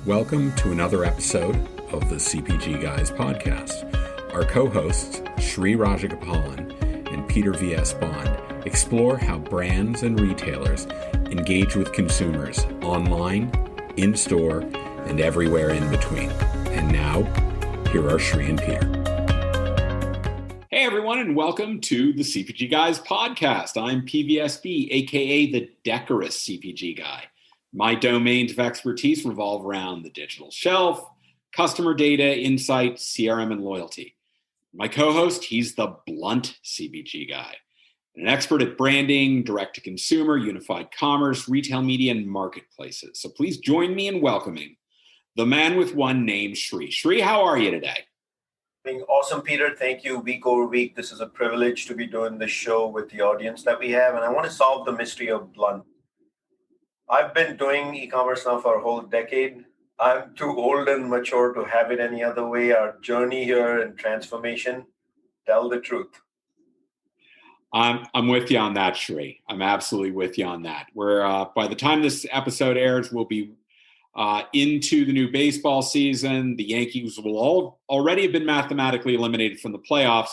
Welcome to another episode of the CPG Guys podcast. Our co-hosts, Sri Rajagopalan and Peter V.S. Bond, explore how brands and retailers engage with consumers online, in-store, and everywhere in between. And now, here are Sri and Peter. Hey everyone, and welcome to the CPG Guys podcast. I'm PVSB, aka the decorous CPG guy. My domains of expertise revolve around the digital shelf, customer data, insights, CRM, and loyalty. My co-host, he's the blunt CPG guy, an expert at branding, direct-to-consumer, unified commerce, retail media, and marketplaces. So please join me in welcoming the man with one name, Sri. Sri, how are you today? Being awesome, Peter. Thank you. Week over week, this is a privilege to be doing this show with the audience that we have, and I want to solve the mystery of blunt. I've been doing e-commerce now for a whole decade. I'm too old and mature to have it any other way. Our journey here and transformation, tell the truth. I'm with you on that, Sri. I'm absolutely with you on that. We're by the time this episode airs, we'll be into the new baseball season. The Yankees will already have been mathematically eliminated from the playoffs,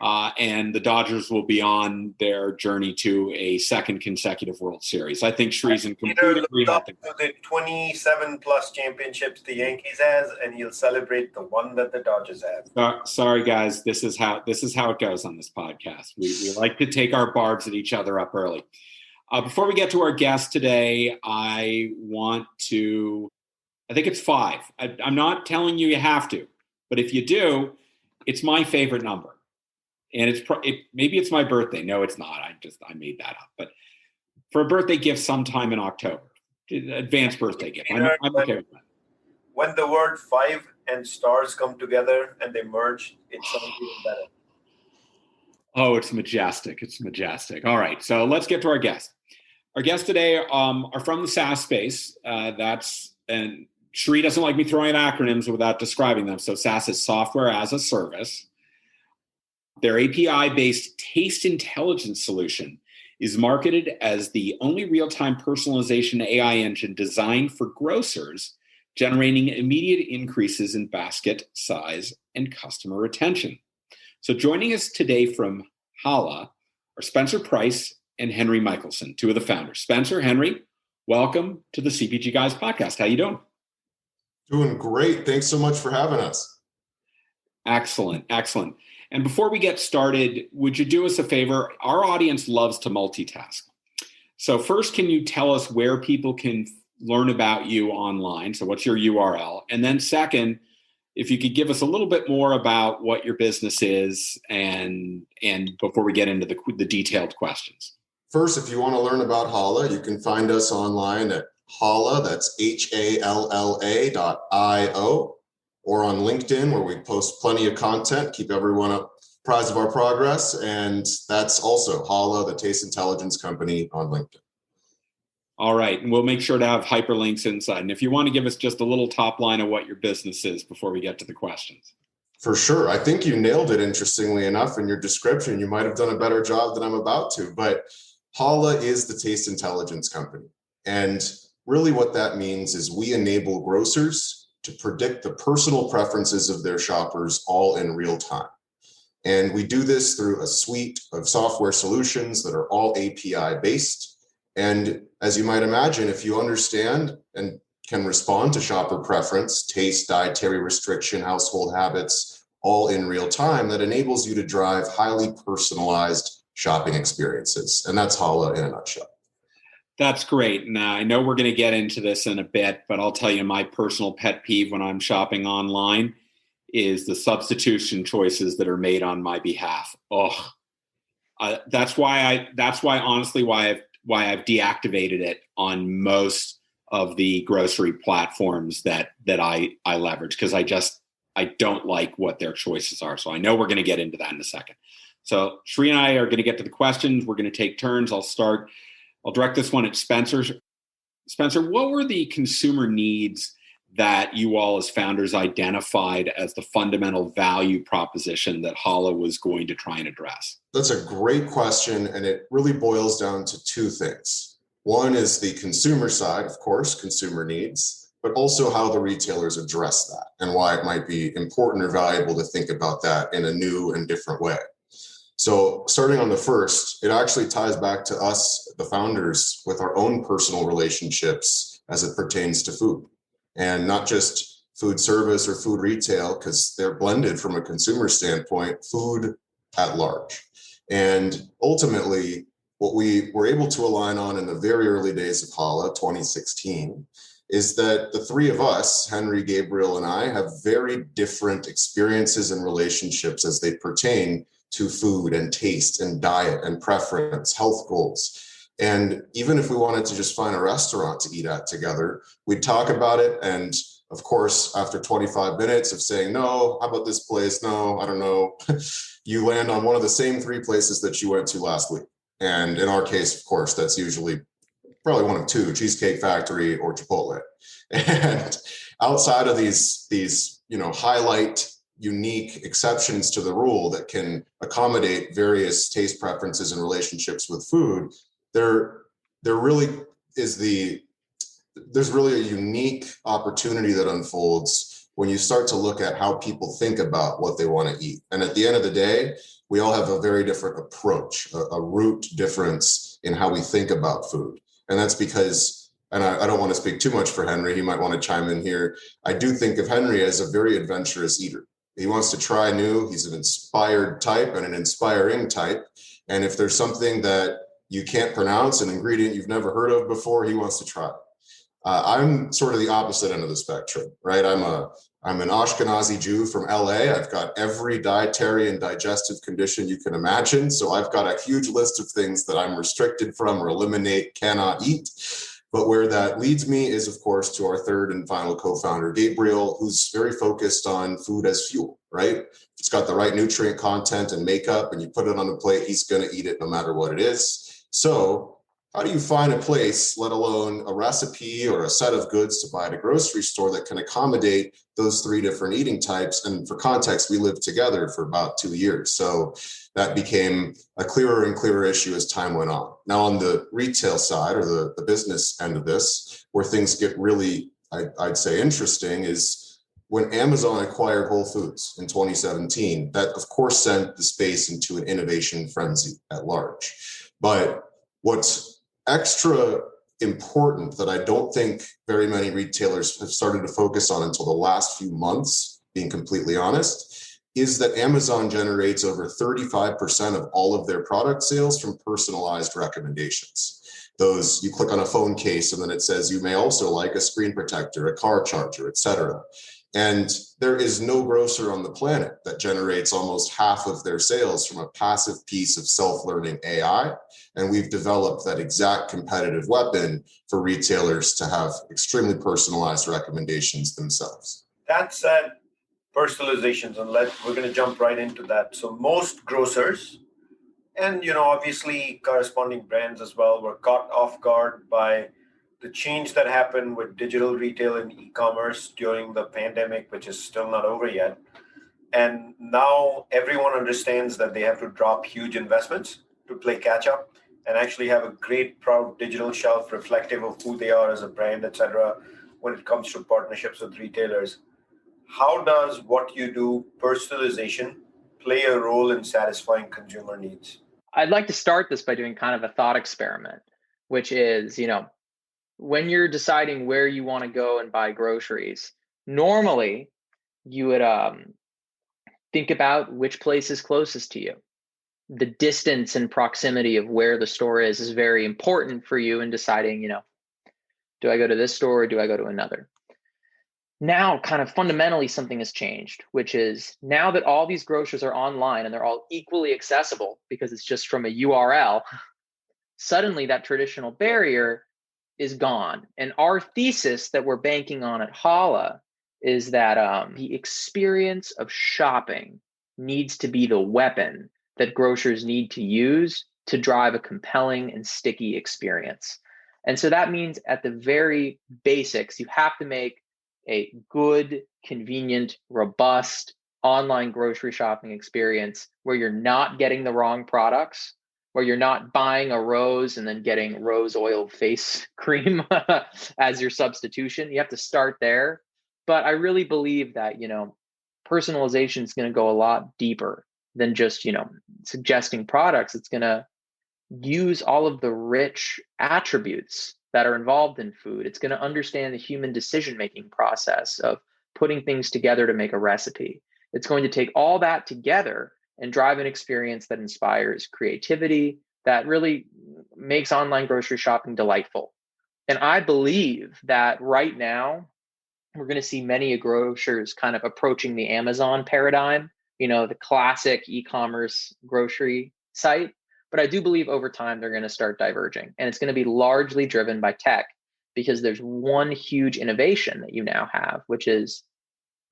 and the Dodgers will be on their journey to a second consecutive World Series. I think Shree's in complete agreement. Up to the 27 plus championships the Yankees has, and he'll celebrate the one that the Dodgers have. Sorry, guys. This is how it goes on this podcast. We like to take our barbs at each other up early. Before we get to our guest today, I think it's 5. I'm not telling you have to, but if you do, it's my favorite number. And maybe it's my birthday. No, it's not. I made that up. But for a birthday gift sometime in October, advanced birthday gift. I'm okay with that. When the word 5 and stars come together and they merge, it sounds even better. Oh, it's majestic. It's majestic. All right. So let's get to our guest. Our guests today are from the SaaS space. And Sri doesn't like me throwing acronyms without describing them. So SaaS is software as a service. Their API-based taste intelligence solution is marketed as the only real-time personalization AI engine designed for grocers, generating immediate increases in basket size and customer retention. So joining us today from Halla are Spencer Price and Henry Michaelson, 2 of the founders. Spencer, Henry, welcome to the CPG Guys podcast. How you doing? Doing great. Thanks so much for having us. Excellent. And before we get started, would you do us a favor? Our audience loves to multitask. So first, can you tell us where people can learn about you online? So what's your URL? And then second, if you could give us a little bit more about what your business is and before we get into the detailed questions. First, if you want to learn about Halla, you can find us online at Halla, that's HALLA.io, or on LinkedIn, where we post plenty of content, keep everyone apprised of our progress. And that's also Halla, the taste intelligence company, on LinkedIn. All right. And we'll make sure to have hyperlinks inside. And if you want to give us just a little top line of what your business is before we get to the questions. For sure. I think you nailed it, interestingly enough, in your description. You might have done a better job than I'm about to. But Halla is the taste intelligence company. And really what that means is we enable grocers to predict the personal preferences of their shoppers all in real time. And we do this through a suite of software solutions that are all API based. And as you might imagine, if you understand and can respond to shopper preference, taste, dietary restriction, household habits, all in real time, that enables you to drive highly personalized shopping experiences. And that's Halla in a nutshell. That's great. Now, I know we're going to get into this in a bit, but I'll tell you my personal pet peeve when I'm shopping online is the substitution choices that are made on my behalf. That's why I've deactivated it on most of the grocery platforms that I leverage, because I don't like what their choices are. So I know we're going to get into that in a second. So Sri and I are going to get to the questions. We're going to take turns. I'll direct this one at Spencer. Spencer, what were the consumer needs that you all as founders identified as the fundamental value proposition that Halla was going to try and address? That's a great question, and it really boils down to 2 things. One is the consumer side, of course, consumer needs. but also how the retailers address that and why it might be important or valuable to think about that in a new and different way. So starting on the first, it actually ties back to us, the founders, with our own personal relationships as it pertains to food, and not just food service or food retail, because they're blended from a consumer standpoint, food at large. And ultimately, what we were able to align on in the very early days of Halla, 2016, is that the three of us, Henry, Gabriel, and I, have very different experiences and relationships as they pertain to food and taste and diet and preference, health goals. And even if we wanted to just find a restaurant to eat at together, we'd talk about it. And of course, after 25 minutes of saying, no, how about this place? No, I don't know. You land on one of the same three places that you went to last week. And in our case, of course, that's usually probably one of two, Cheesecake Factory or Chipotle. And outside of these, highlight unique exceptions to the rule that can accommodate various taste preferences and relationships with food, there's really a unique opportunity that unfolds when you start to look at how people think about what they want to eat. And at the end of the day, we all have a very different approach, a root difference in how we think about food. And that's because, and I don't want to speak too much for Henry, he might want to chime in here. I do think of Henry as a very adventurous eater. He wants to try new. He's an inspired type and an inspiring type. And if there's something that you can't pronounce, an ingredient you've never heard of before, he wants to try it. I'm sort of the opposite end of the spectrum, right? I'm an Ashkenazi Jew from LA. I've got every dietary and digestive condition you can imagine. So I've got a huge list of things that I'm restricted from or eliminate, cannot eat. But where that leads me is, of course, to our third and final co-founder, Gabriel, who's very focused on food as fuel, right? It's got the right nutrient content and makeup, and you put it on a plate, he's going to eat it no matter what it is. So how do you find a place, let alone a recipe or a set of goods to buy at a grocery store that can accommodate those three different eating types? And for context, we lived together for about 2 years. So that became a clearer and clearer issue as time went on. Now, on the retail side or the business end of this, where things get really, I'd say, interesting is when Amazon acquired Whole Foods in 2017, that of course sent the space into an innovation frenzy at large. But what's extra important that I don't think very many retailers have started to focus on until the last few months, being completely honest, is that Amazon generates over 35% of all of their product sales from personalized recommendations. Those, you click on a phone case and then it says you may also like a screen protector, a car charger, etc. And there is no grocer on the planet that generates almost half of their sales from a passive piece of self-learning AI. And we've developed that exact competitive weapon for retailers to have extremely personalized recommendations themselves. That said, personalizations, and we're going to jump right into that. So most grocers, and obviously corresponding brands as well, were caught off guard by the change that happened with digital retail and e-commerce during the pandemic, which is still not over yet. And now everyone understands that they have to drop huge investments to play catch up and actually have a great, proud digital shelf reflective of who they are as a brand, etc., when it comes to partnerships with retailers. How does what you do, personalization, play a role in satisfying consumer needs? I'd like to start this by doing kind of a thought experiment, which is, when you're deciding where you want to go and buy groceries, normally you would think about which place is closest to you. The distance and proximity of where the store is very important for you in deciding, do I go to this store or do I go to another? Now, kind of fundamentally, something has changed, which is now that all these grocers are online and they're all equally accessible because it's just from a URL, suddenly that traditional barrier is gone. And our thesis that we're banking on at Halla is that the experience of shopping needs to be the weapon that grocers need to use to drive a compelling and sticky experience. And so that means at the very basics, you have to make a good, convenient, robust online grocery shopping experience where you're not getting the wrong products, or you're not buying a rose and then getting rose oil face cream as your substitution. You have to start there. But I really believe that, personalization is going to go a lot deeper than just, suggesting products. It's going to use all of the rich attributes that are involved in food. It's going to understand the human decision-making process of putting things together to make a recipe. It's going to take all that together and drive an experience that inspires creativity, that really makes online grocery shopping delightful. And I believe that right now, we're going to see many grocers kind of approaching the Amazon paradigm, the classic e-commerce grocery site. But I do believe over time, they're going to start diverging. And it's going to be largely driven by tech, because there's one huge innovation that you now have, which is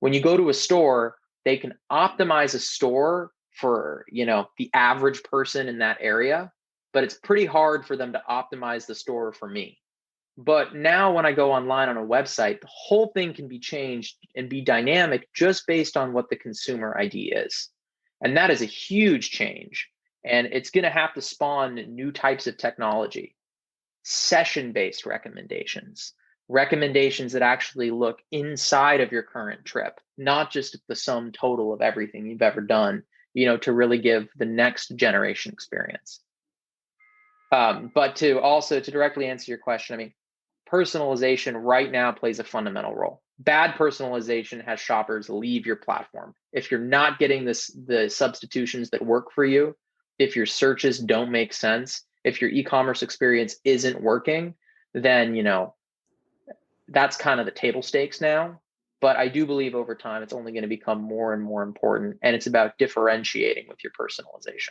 when you go to a store, they can optimize a store for, the average person in that area, but it's pretty hard for them to optimize the store for me. But now when I go online on a website, the whole thing can be changed and be dynamic just based on what the consumer ID is. And that is a huge change. And it's going to have to spawn new types of technology, session-based recommendations that actually look inside of your current trip, not just the sum total of everything you've ever done, to really give the next generation experience. But to directly answer your question, personalization right now plays a fundamental role. Bad personalization has shoppers leave your platform. If you're not getting the substitutions that work for you, if your searches don't make sense, if your e-commerce experience isn't working, then, that's kind of the table stakes now. But I do believe over time, it's only going to become more and more important. And it's about differentiating with your personalization.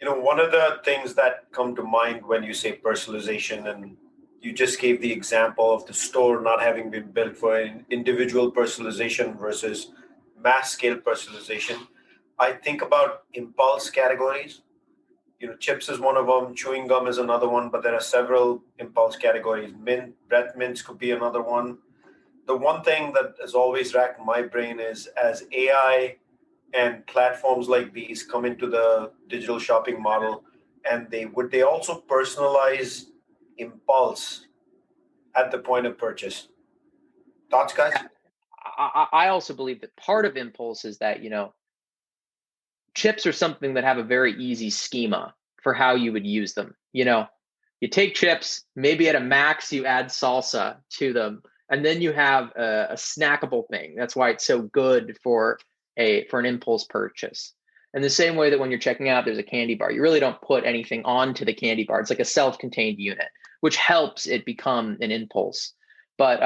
One of the things that come to mind when you say personalization, and you just gave the example of the store not having been built for individual personalization versus mass scale personalization, I think about impulse categories. Chips is one of them, chewing gum is another one, but there are several impulse categories. Breath mints could be another one. The one thing that has always racked my brain is, as AI and platforms like these come into the digital shopping model, and would they also personalize impulse at the point of purchase? Thoughts, guys? I also believe that part of impulse is that, chips are something that have a very easy schema for how you would use them. You take chips, maybe at a max, you add salsa to them, and then you have a snackable thing. That's why it's so good for an impulse purchase. And the same way that when you're checking out, there's a candy bar. You really don't put anything onto the candy bar. It's like a self-contained unit, which helps it become an impulse. But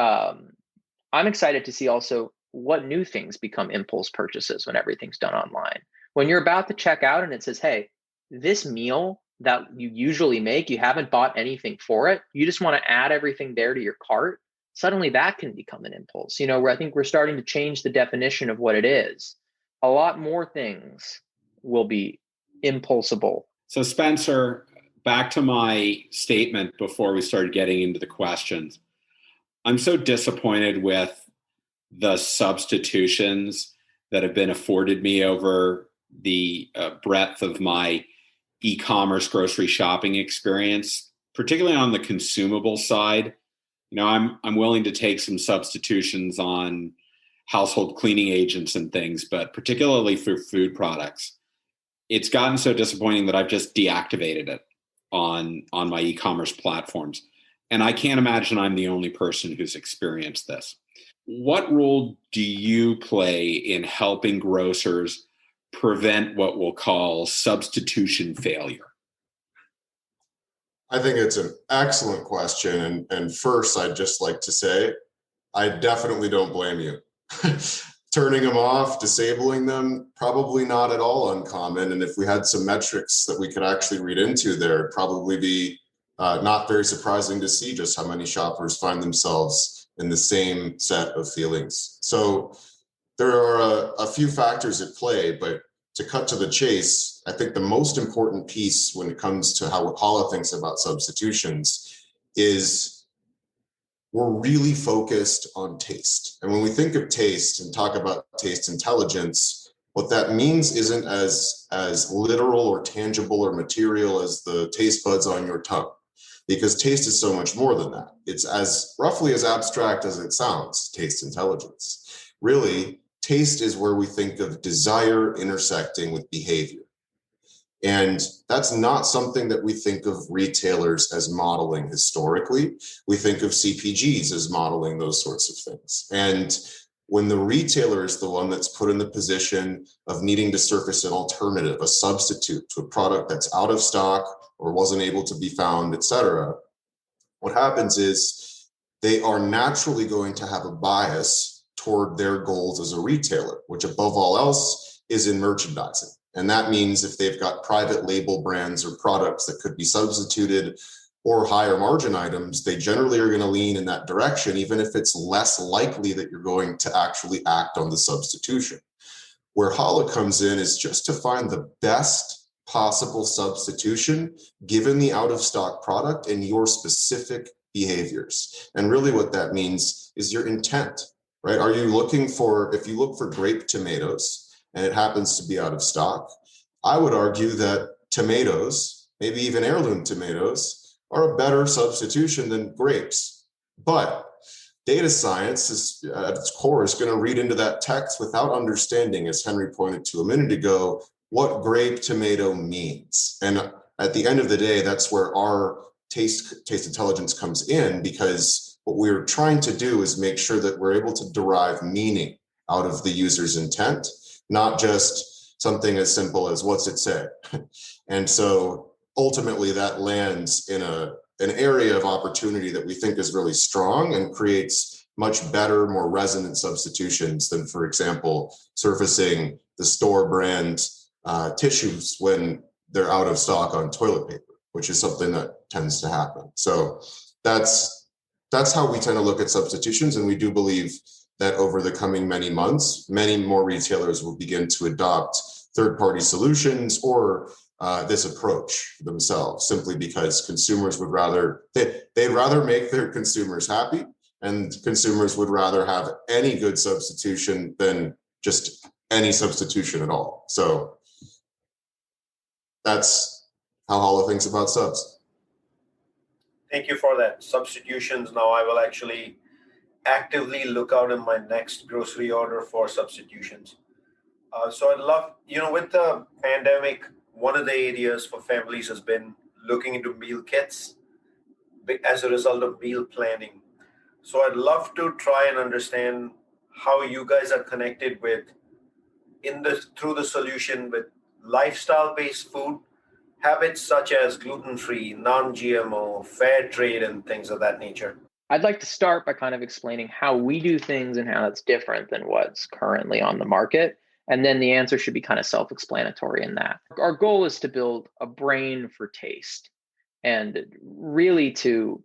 I'm excited to see also what new things become impulse purchases when everything's done online. When you're about to check out and it says, hey, this meal that you usually make, you haven't bought anything for it, you just want to add everything there to your cart, suddenly that can become an impulse, where I think we're starting to change the definition of what it is. A lot more things will be impulsable. So Spencer, back to my statement before we started getting into the questions. I'm so disappointed with the substitutions that have been afforded me over the breadth of my e-commerce grocery shopping experience, particularly on the consumable side. I'm willing to take some substitutions on household cleaning agents and things, but particularly for food products, it's gotten so disappointing that I've just deactivated it on my e-commerce platforms. And I can't imagine I'm the only person who's experienced this. What role do you play in helping grocers prevent what we'll call substitution failure? I think it's an excellent question. And first, I'd just like to say, I definitely don't blame you. Turning them off, disabling them, probably not at all uncommon. And if we had some metrics that we could actually read into there, it'd probably be not very surprising to see just how many shoppers find themselves in the same set of feelings. So there are a few factors at play, but to cut to the chase, I think the most important piece when it comes to how Halla thinks about substitutions is we're really focused on taste. And when we think of taste and talk about taste intelligence, What that means isn't as literal or tangible or material as the taste buds on your tongue, because taste is so much more than that. It's as roughly as abstract as it sounds, taste intelligence. Really, taste is where we think of desire intersecting with behavior. And that's not something that we think of retailers as modeling historically. We think of CPGs as modeling those sorts of things. And when the retailer is the one that's put in the position of needing to surface an alternative, a substitute to a product that's out of stock or wasn't able to be found, et cetera, what happens is they are naturally going to have a bias toward their goals as a retailer, which above all else is in merchandising. And that means if they've got private label brands or products that could be substituted or higher margin items, they generally are going to lean in that direction, even if it's less likely that you're going to actually act on the substitution. Where Halla comes in is just to find the best possible substitution given the out of stock product and your specific behaviors. And really what that means is your intent, right? Are you looking for, if you look for grape tomatoes, and it happens to be out of stock, I would argue that tomatoes, maybe even heirloom tomatoes, are a better substitution than grapes. But data science is, at its core, is going to read into that text without understanding, as Henry pointed to a minute ago, what grape tomato means. And at the end of the day, that's where our taste intelligence comes in, because what we're trying to do is make sure that we're able to derive meaning out of the user's intent, not just something as simple as what's it say. And so ultimately that lands in an area of opportunity that we think is really strong and creates much better, more resonant substitutions than, for example, surfacing the store brand tissues when they're out of stock on toilet paper, which is something that tends to happen. So that's how we tend to look at substitutions. And we do believe that over the coming many months, many more retailers will begin to adopt third-party solutions or this approach themselves, simply because consumers would rather, they'd rather make their consumers happy, and consumers would rather have any good substitution than just any substitution at all. So that's how Halla thinks about subs. Thank you for that. Substitutions. Now I will actually actively look out in my next grocery order for substitutions. So I'd love, with the pandemic, one of the areas for families has been looking into meal kits as a result of meal planning. So I'd love to try and understand how you guys are connected through the solution with lifestyle-based food habits such as gluten-free, non-GMO, fair trade, and things of that nature. I'd like to start by kind of explaining how we do things and how it's different than what's currently on the market. And then the answer should be kind of self-explanatory in that. Our goal is to build a brain for taste and really to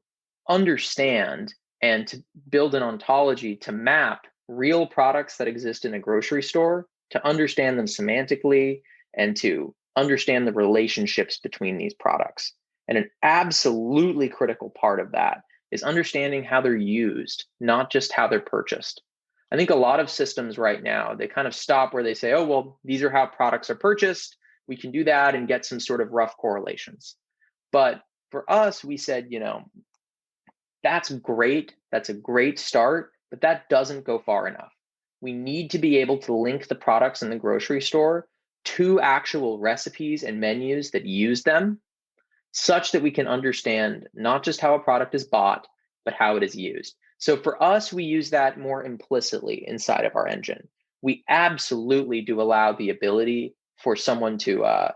understand and to build an ontology to map real products that exist in a grocery store, to understand them semantically and to understand the relationships between these products. And an absolutely critical part of that is understanding how they're used, not just how they're purchased. I think a lot of systems right now, they kind of stop where they say, oh, well, these are how products are purchased. We can do that and get some sort of rough correlations. But for us, we said, that's great. That's a great start, but that doesn't go far enough. We need to be able to link the products in the grocery store to actual recipes and menus that use them, such that we can understand not just how a product is bought, but how it is used. So for us, we use that more implicitly inside of our engine. We absolutely do allow the ability for someone to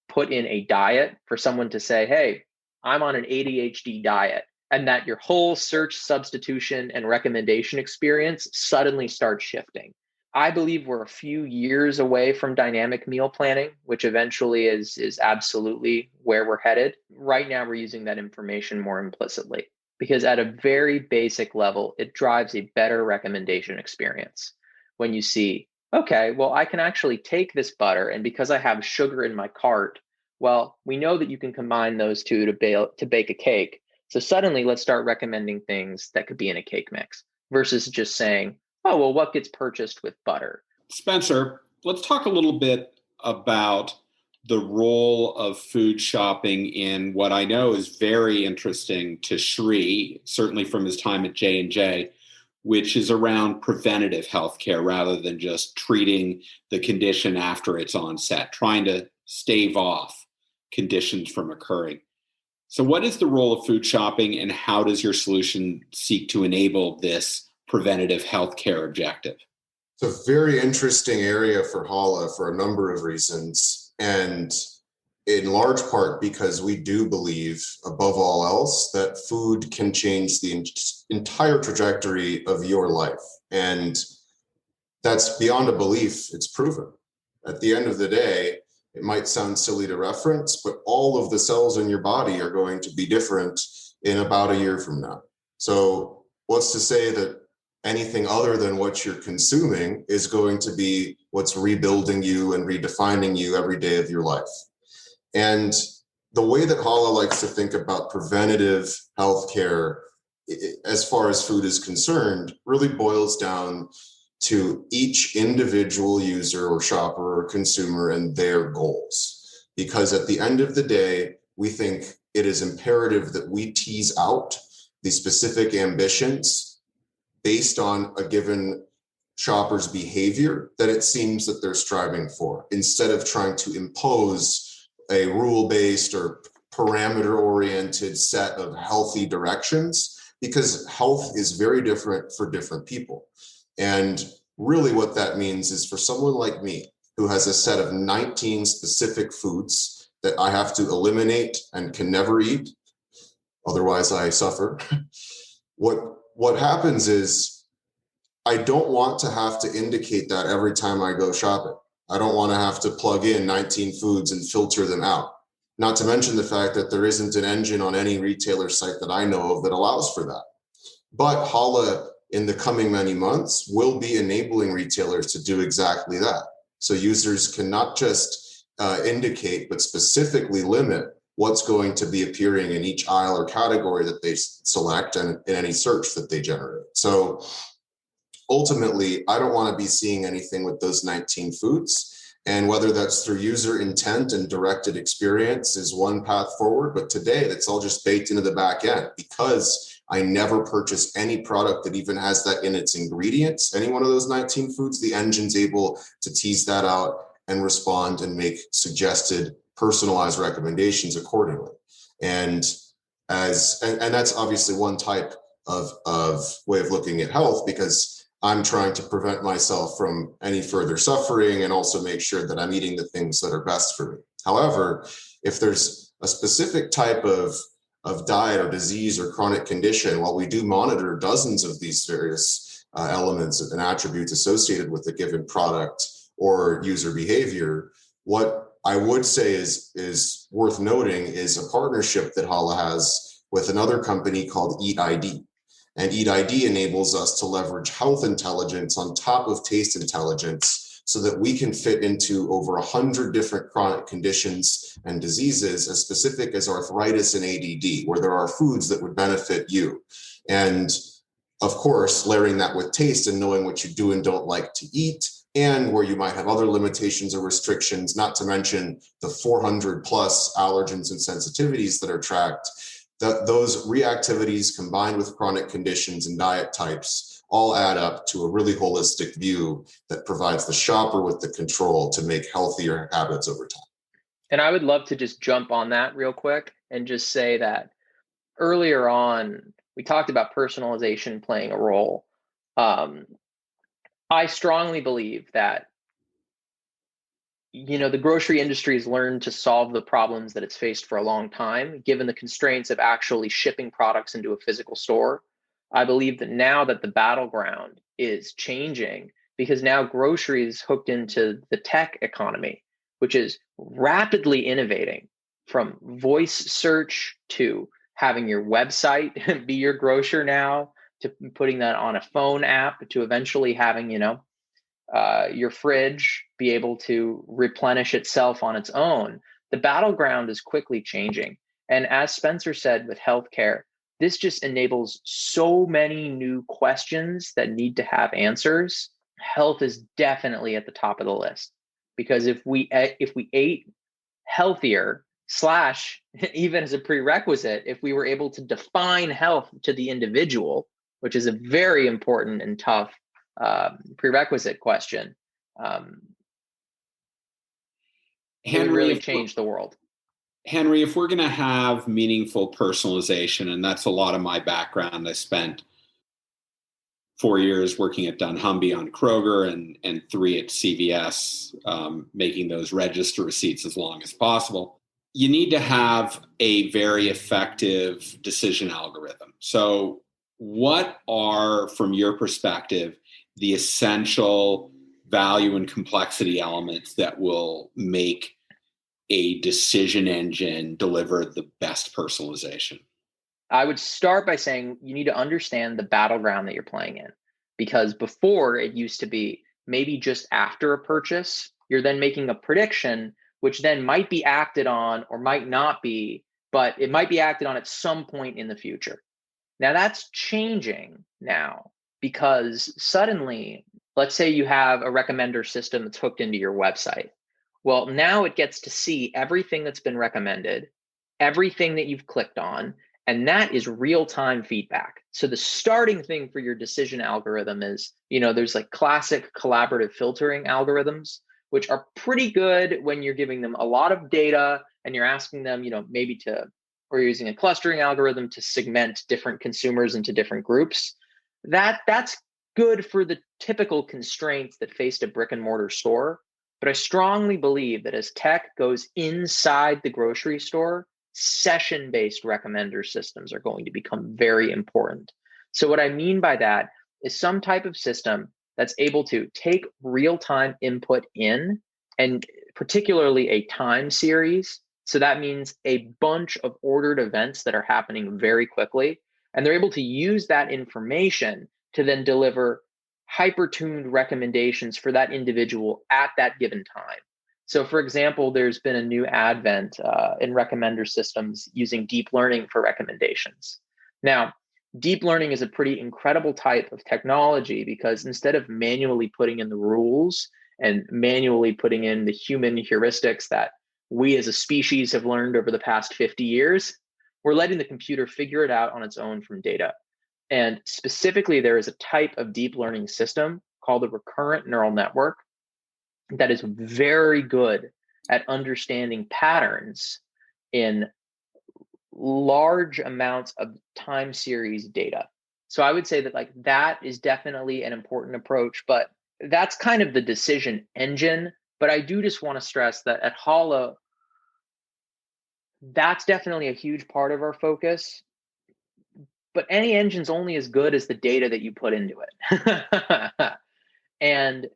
put in a diet, for someone to say, hey, I'm on an ADHD diet, and that your whole search, substitution, and recommendation experience suddenly starts shifting. I believe we're a few years away from dynamic meal planning, which eventually is absolutely where we're headed. Right now, we're using that information more implicitly because at a very basic level, it drives a better recommendation experience. When you see, okay, well, I can actually take this butter, and because I have sugar in my cart, well, we know that you can combine those two to bake a cake. So suddenly, let's start recommending things that could be in a cake mix versus just saying, oh, well, what gets purchased with butter? Spencer, let's talk a little bit about the role of food shopping in what I know is very interesting to Shri, certainly from his time at J&J, which is around preventative healthcare rather than just treating the condition after its onset, trying to stave off conditions from occurring. So what is the role of food shopping, and how does your solution seek to enable this preventative healthcare objective? It's a very interesting area for Halla for a number of reasons. And in large part because we do believe, above all else, that food can change the entire trajectory of your life. And that's beyond a belief, it's proven. At the end of the day, it might sound silly to reference, but all of the cells in your body are going to be different in about a year from now. So what's to say that anything other than what you're consuming is going to be what's rebuilding you and redefining you every day of your life? And the way that Halla likes to think about preventative healthcare, as far as food is concerned, really boils down to each individual user or shopper or consumer and their goals. Because at the end of the day, we think it is imperative that we tease out the specific ambitions based on a given shopper's behavior that it seems that they're striving for, instead of trying to impose a rule-based or parameter-oriented set of healthy directions, because health is very different for different people. And really what that means is, for someone like me, who has a set of 19 specific foods that I have to eliminate and can never eat, otherwise I suffer, what happens is I don't want to have to indicate that every time I go shopping. I don't want to have to plug in 19 foods and filter them out. Not to mention the fact that there isn't an engine on any retailer site that I know of that allows for that. But Halla, in the coming many months, will be enabling retailers to do exactly that. So users can not just indicate, but specifically limit what's going to be appearing in each aisle or category that they select and in any search that they generate. So ultimately, I don't want to be seeing anything with those 19 foods. And whether that's through user intent and directed experience is one path forward. But today, that's all just baked into the back end, because I never purchase any product that even has that in its ingredients. Any one of those 19 foods, the engine's able to tease that out and respond and make suggested personalized recommendations accordingly. And that's obviously one type of way of looking at health, because I'm trying to prevent myself from any further suffering and also make sure that I'm eating the things that are best for me. However, if there's a specific type of diet or disease or chronic condition, while we do monitor dozens of these various elements and attributes associated with a given product or user behavior, what I would say is worth noting is a partnership that Halla has with another company called EatID. And EatID enables us to leverage health intelligence on top of taste intelligence, so that we can fit into over 100 different chronic conditions and diseases as specific as arthritis and ADD, where there are foods that would benefit you. And of course, layering that with taste and knowing what you do and don't like to eat, and where you might have other limitations or restrictions, not to mention the 400 plus allergens and sensitivities that are tracked. Those reactivities combined with chronic conditions and diet types all add up to a really holistic view that provides the shopper with the control to make healthier habits over time. And I would love to just jump on that real quick and just say that earlier on, we talked about personalization playing a role. I strongly believe that the grocery industry has learned to solve the problems that it's faced for a long time, given the constraints of actually shipping products into a physical store. I believe that now that the battleground is changing, because now grocery is hooked into the tech economy, which is rapidly innovating, from voice search to having your website be your grocer now, to putting that on a phone app, to eventually having, your fridge be able to replenish itself on its own. The battleground is quickly changing. And as Spencer said with healthcare, this just enables so many new questions that need to have answers health is definitely at the top of the list, because if we ate healthier, slash, even as a prerequisite, if we were able to define health to the individual, which is a very important and tough prerequisite question, it would really change the world. Henry, if we're going to have meaningful personalization, and that's a lot of my background, I spent 4 years working at dunnhumby on Kroger and 3 at CVS, making those register receipts as long as possible. You need to have a very effective decision algorithm. So what are, from your perspective, the essential value and complexity elements that will make a decision engine deliver the best personalization? I would start by saying you need to understand the battleground that you're playing in, because before it used to be maybe just after a purchase, you're then making a prediction, which then might be acted on or might not be, but it might be acted on at some point in the future. Now that's changing now, because suddenly, let's say you have a recommender system that's hooked into your website. Well, now it gets to see everything that's been recommended, everything that you've clicked on, and that is real-time feedback. So the starting thing for your decision algorithm is, there's like classic collaborative filtering algorithms, which are pretty good when you're giving them a lot of data and you're asking them, or you're using a clustering algorithm to segment different consumers into different groups. That's good for the typical constraints that faced a brick and mortar store. But I strongly believe that as tech goes inside the grocery store, session-based recommender systems are going to become very important. So what I mean by that is some type of system that's able to take real-time input in, and particularly a time series. So that means a bunch of ordered events that are happening very quickly. And they're able to use that information to then deliver hyper-tuned recommendations for that individual at that given time. So for example, there's been a new advent in recommender systems using deep learning for recommendations. Now, deep learning is a pretty incredible type of technology, because instead of manually putting in the rules and manually putting in the human heuristics that we as a species have learned over the past 50 years, we're letting the computer figure it out on its own from data. And specifically, there is a type of deep learning system called the recurrent neural network that is very good at understanding patterns in large amounts of time series data. So I would say that that is definitely an important approach, but that's kind of the decision engine. But I do just want to stress that at Halla, that's definitely a huge part of our focus. But any engine's only as good as the data that you put into it. And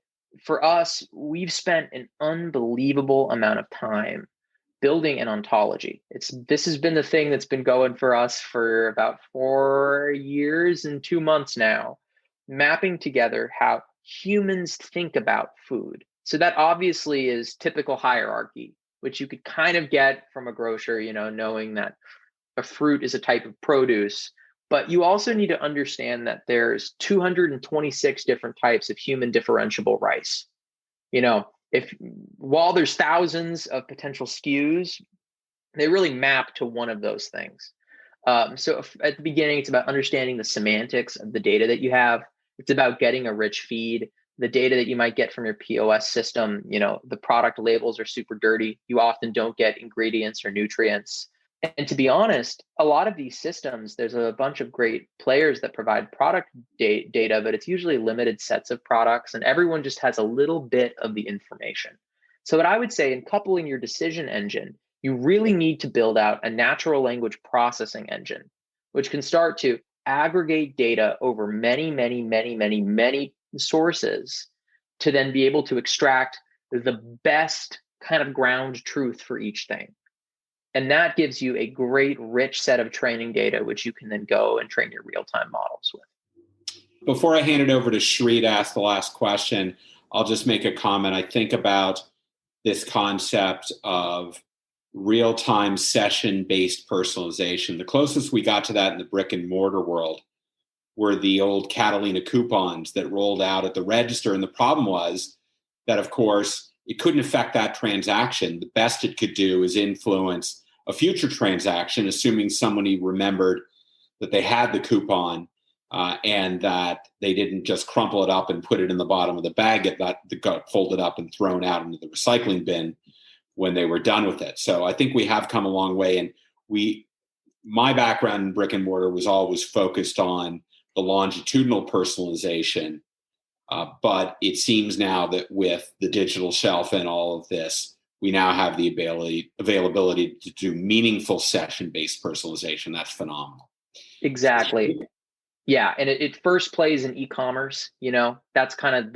for us, we've spent an unbelievable amount of time building an ontology. This has been the thing that's been going for us for about 4 years and 2 months now, mapping together how humans think about food. So that obviously is typical hierarchy, which you could kind of get from a grocer, knowing that a fruit is a type of produce. But you also need to understand that there's 226 different types of human differentiable rice. While there's thousands of potential SKUs, they really map to one of those things. So at the beginning, it's about understanding the semantics of the data that you have. It's about getting a rich feed. The data that you might get from your POS system, the product labels are super dirty. You often don't get ingredients or nutrients. And to be honest, a lot of these systems, there's a bunch of great players that provide product data, but it's usually limited sets of products, and everyone just has a little bit of the information. So what I would say in coupling your decision engine, you really need to build out a natural language processing engine, which can start to aggregate data over many, many, many, many, many sources to then be able to extract the best kind of ground truth for each thing. And that gives you a great, rich set of training data, which you can then go and train your real-time models with. Before I hand it over to Shri to ask the last question, I'll just make a comment. I think about this concept of real-time session-based personalization. The closest we got to that in the brick and mortar world were the old Catalina coupons that rolled out at the register. And the problem was that, of course, it couldn't affect that transaction. The best it could do is influence a future transaction, assuming somebody remembered that they had the coupon and that they didn't just crumple it up and put it in the bottom of the bag. It got folded up and thrown out into the recycling bin when they were done with it. So I think we have come a long way. And my background in brick and mortar was always focused on the longitudinal personalization. But it seems now that with the digital shelf and all of this, we now have the availability to do meaningful session-based personalization. That's phenomenal. Exactly. Yeah. And it first plays in e-commerce, that's kind of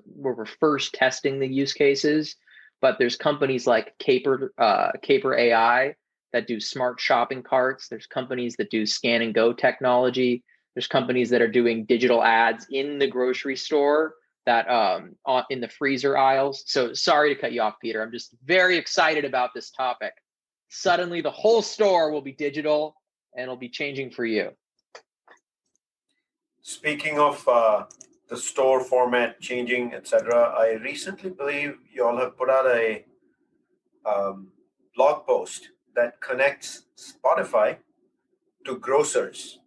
where we're first testing the use cases. But there's companies like Caper AI that do smart shopping carts. There's companies that do scan and go technology. There's companies that are doing digital ads in the grocery store that in the freezer aisles. So sorry to cut you off, Peter. I'm just very excited about this topic. Suddenly the whole store will be digital and it'll be changing for you. Speaking of the store format changing, etc., I recently believe you all have put out a blog post that connects Spotify to grocers.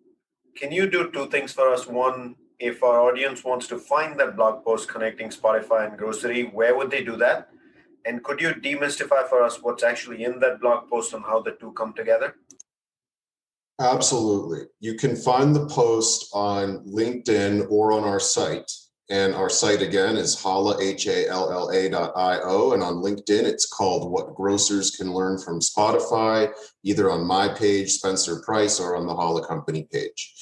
Can you do two things for us? One, if our audience wants to find that blog post connecting Spotify and grocery, where would they do that? And could you demystify for us what's actually in that blog post and how the two come together? Absolutely. You can find the post on LinkedIn or on our site. And our site, again, is Halla, HALLA.io. And on LinkedIn, it's called What Grocers Can Learn from Spotify, either on my page, Spencer Price, or on the Halla Company page.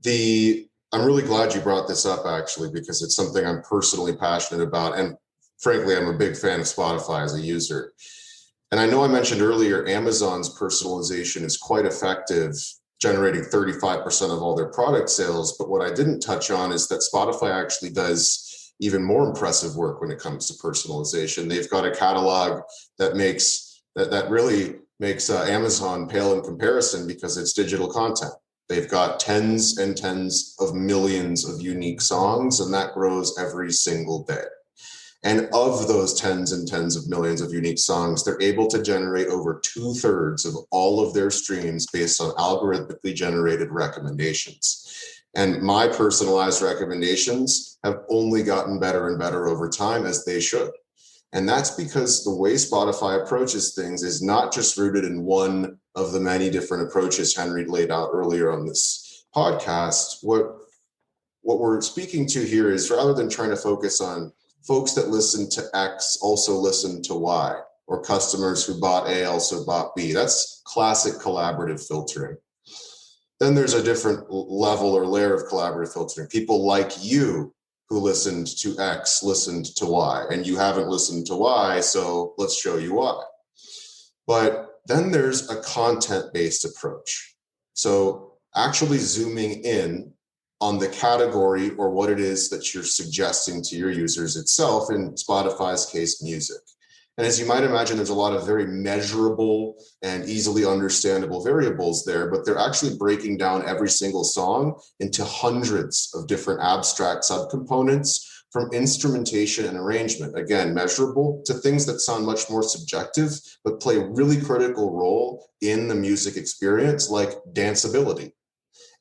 I'm really glad you brought this up, actually, because it's something I'm personally passionate about. And frankly, I'm a big fan of Spotify as a user. And I know I mentioned earlier, Amazon's personalization is quite effective, generating 35% of all their product sales. But what I didn't touch on is that Spotify actually does even more impressive work when it comes to personalization. They've got a catalog that really makes Amazon pale in comparison because it's digital content. They've got tens and tens of millions of unique songs, and that grows every single day. And of those tens and tens of millions of unique songs, they're able to generate over 2/3 of all of their streams based on algorithmically generated recommendations. And my personalized recommendations have only gotten better and better over time, as they should. And that's because the way Spotify approaches things is not just rooted in one of the many different approaches Henry laid out earlier on this podcast. What we're speaking to here is, rather than trying to focus on folks that listen to X also listen to Y, or customers who bought A also bought B. That's classic collaborative filtering. Then there's a different level or layer of collaborative filtering. People like you who listened to X listened to Y, and you haven't listened to Y, so let's show you why. But then there's a content-based approach. So actually zooming in on the category or what it is that you're suggesting to your users itself, in Spotify's case, music. And as you might imagine, there's a lot of very measurable and easily understandable variables there, but they're actually breaking down every single song into hundreds of different abstract subcomponents, from instrumentation and arrangement, again, measurable, to things that sound much more subjective, but play a really critical role in the music experience, like danceability.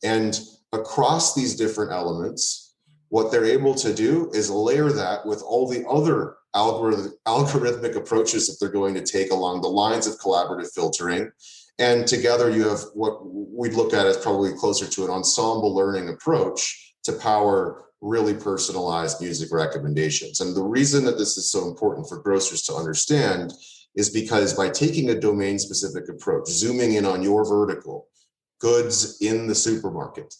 And across these different elements, what they're able to do is layer that with all the other algorithmic approaches that they're going to take along the lines of collaborative filtering. And together you have what we'd look at as probably closer to an ensemble learning approach to power really personalized music recommendations. And the reason that this is so important for grocers to understand is because by taking a domain-specific approach, zooming in on your vertical, goods in the supermarket,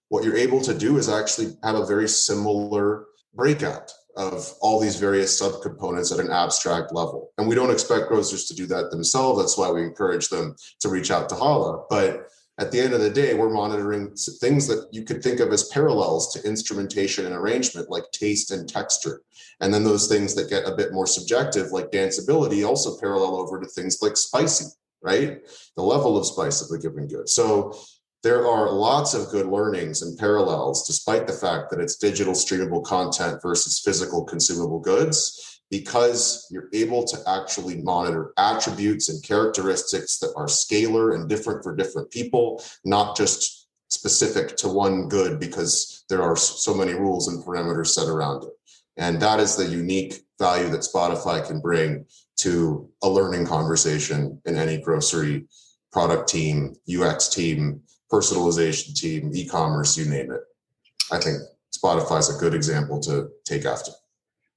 what you're able to do is actually have a very similar breakout of all these various subcomponents at an abstract level. And we don't expect grocers to do that themselves. That's why we encourage them to reach out to Halla. But at the end of the day, we're monitoring things that you could think of as parallels to instrumentation and arrangement, like taste and texture. And then those things that get a bit more subjective, like danceability, also parallel over to things like spicy, right? The level of spice of the given good. So there are lots of good learnings and parallels, despite the fact that it's digital streamable content versus physical consumable goods, because you're able to actually monitor attributes and characteristics that are scalar and different for different people, not just specific to one good because there are so many rules and parameters set around it. And that is the unique value that Spotify can bring to a learning conversation in any grocery product team, UX team, personalization team, e-commerce, you name it. I think Spotify is a good example to take after.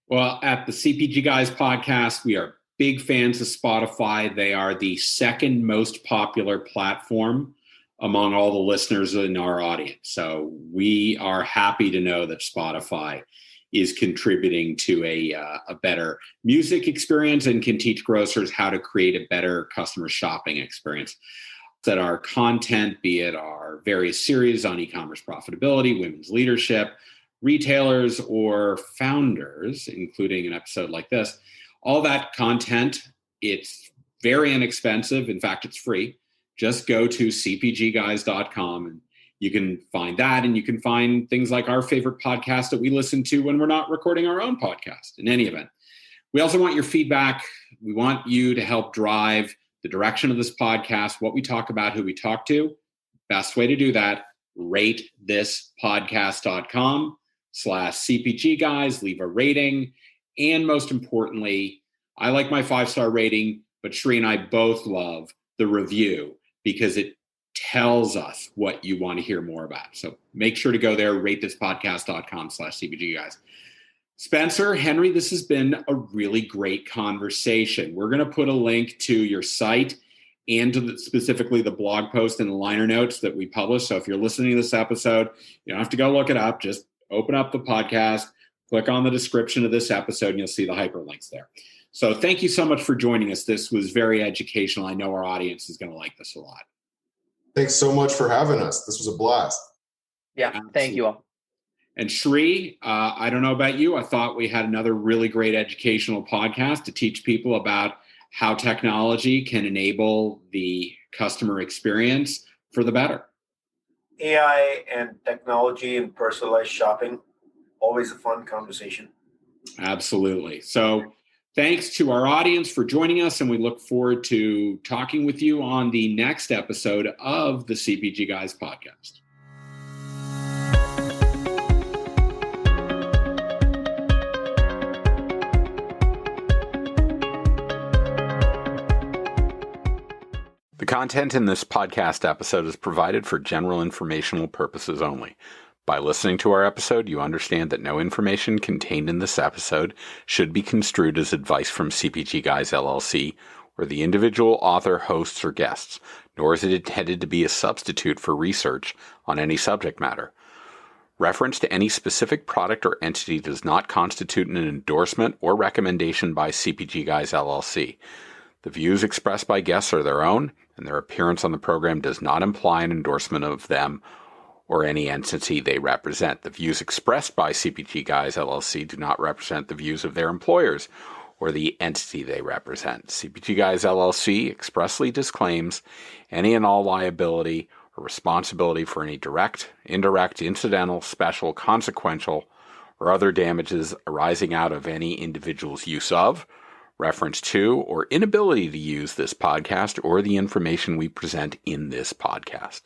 Well, at the CPG Guys podcast, we are big fans of Spotify. They are the second most popular platform among all the listeners in our audience. So we are happy to know that Spotify is contributing to a better music experience and can teach grocers how to create a better customer shopping experience. That our content, be it our various series on e-commerce profitability, women's leadership, retailers, or founders, including an episode like this, all that content, it's very inexpensive. In fact, it's free. Just go to cpgguys.com and you can find that, and you can find things like our favorite podcast that we listen to when we're not recording our own podcast. In any event, we also want your feedback. We want you to help drive the direction of this podcast, what we talk about, who we talk to. Best way to do that, rate this podcast.com/CPG Guys, leave a rating. And most importantly, I like my 5-star rating, but Shri and I both love the review because it tells us what you want to hear more about. So make sure to go there, rate this podcast.com/CPG Guys. Spencer, Henry, this has been a really great conversation. We're going to put a link to your site and to specifically the blog post and the liner notes that we publish. So if you're listening to this episode, you don't have to go look it up. Just open up the podcast, click on the description of this episode, and you'll see the hyperlinks there. So thank you so much for joining us. This was very educational. I know our audience is going to like this a lot. Thanks so much for having us. This was a blast. Yeah, Absolutely. Thank you all. And Shri, I don't know about you. I thought we had another really great educational podcast to teach people about how technology can enable the customer experience for the better. AI and technology and personalized shopping, always a fun conversation. Absolutely. So thanks to our audience for joining us, and we look forward to talking with you on the next episode of the CPG Guys podcast. The content in this podcast episode is provided for general informational purposes only. By listening to our episode, you understand that no information contained in this episode should be construed as advice from CPG Guys LLC or the individual author, hosts, or guests, nor is it intended to be a substitute for research on any subject matter. Reference to any specific product or entity does not constitute an endorsement or recommendation by CPG Guys LLC. The views expressed by guests are their own, and their appearance on the program does not imply an endorsement of them or any entity they represent. The views expressed by CPG Guys LLC do not represent the views of their employers or the entity they represent. CPG Guys LLC expressly disclaims any and all liability or responsibility for any direct, indirect, incidental, special, consequential, or other damages arising out of any individual's use of, reference to, or inability to use this podcast or the information we present in this podcast.